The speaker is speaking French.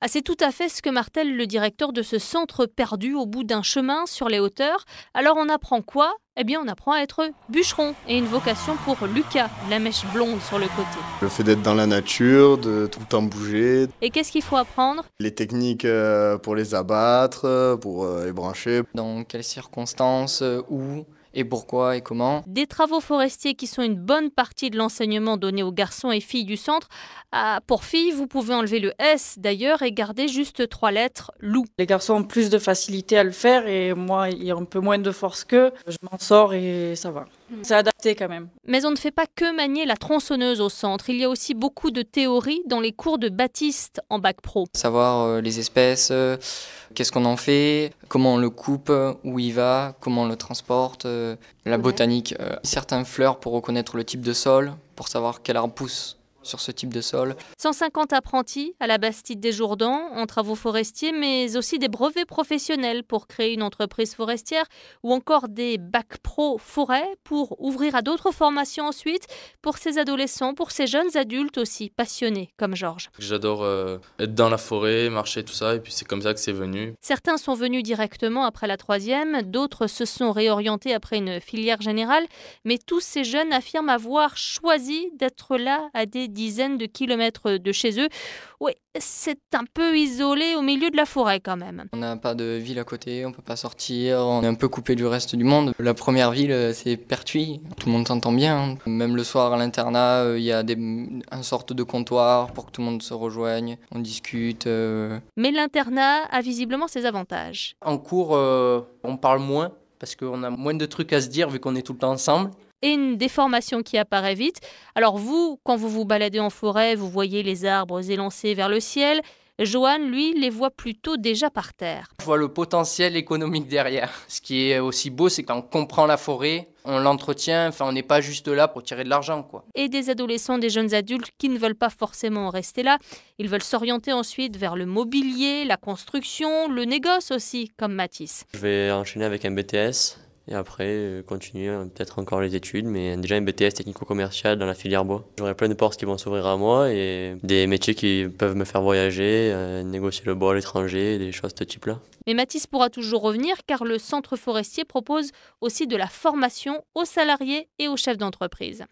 Ah, c'est tout à fait ce que martèle le directeur de ce centre perdu au bout d'un chemin sur les hauteurs. Alors on apprend quoi? Eh bien on apprend à être bûcheron et une vocation pour Lucas, la mèche blonde sur le côté. Le fait d'être dans la nature, de tout le temps bouger, Et qu'est-ce qu'il faut apprendre? les techniques pour les abattre, pour les brancher. Dans quelles circonstances, où et pourquoi et comment. Des travaux forestiers qui sont une bonne partie de l'enseignement donné aux garçons et filles du centre. Ah, pour filles, vous pouvez enlever le S d'ailleurs et garder juste 3 lettres, loup. Les garçons ont plus de facilité à le faire et moi, il y a un peu moins de force qu'eux. Je m'en sors et ça va. C'est adapté quand même. Mais on ne fait pas que manier la tronçonneuse au centre. Il y a aussi beaucoup de théorie dans les cours de Baptiste en bac pro. Savoir les espèces, qu'est-ce qu'on en fait, comment on le coupe, où il va, comment on le transporte, la botanique, certaines fleurs pour reconnaître le type de sol, pour savoir quel arbre pousse sur ce type de sol. 150 apprentis à la Bastide des Jourdans en travaux forestiers, mais aussi des brevets professionnels pour créer une entreprise forestière ou encore des bacs pro forêt pour ouvrir à d'autres formations ensuite pour ces adolescents, pour ces jeunes adultes aussi passionnés comme Georges. J'adore être dans la forêt, marcher, tout ça, et puis c'est comme ça que c'est venu. Certains sont venus directement après la troisième, d'autres se sont réorientés après une filière générale, mais tous ces jeunes affirment avoir choisi d'être là à des dizaines de kilomètres de chez eux. Oui, c'est un peu isolé au milieu de la forêt quand même. On n'a pas de ville à côté, on peut pas sortir, on est un peu coupé du reste du monde. La première ville, c'est Pertuis, tout le monde s'entend bien. Même le soir à l'internat, il y a une sorte de comptoir pour que tout le monde se rejoigne, on discute. Mais l'internat a visiblement ses avantages. En cours, on parle moins parce qu'on a moins de trucs à se dire vu qu'on est tout le temps ensemble. Et une déformation qui apparaît vite. Alors vous, quand vous vous baladez en forêt, vous voyez les arbres élancés vers le ciel. Johan, lui, les voit plutôt déjà par terre. Je vois le potentiel économique derrière. Ce qui est aussi beau, c'est qu'on comprend la forêt, on l'entretient, enfin on n'est pas juste là pour tirer de l'argent, quoi. Et des adolescents, des jeunes adultes qui ne veulent pas forcément rester là. Ils veulent s'orienter ensuite vers le mobilier, la construction, le négoce aussi, comme Mathis. Je vais enchaîner avec un BTS. Et après, continuer peut-être encore les études, mais déjà un BTS technico-commercial dans la filière bois. J'aurai plein de portes qui vont s'ouvrir à moi et des métiers qui peuvent me faire voyager, négocier le bois à l'étranger, des choses de ce type-là. Mais Mathis pourra toujours revenir car le centre forestier propose aussi de la formation aux salariés et aux chefs d'entreprise.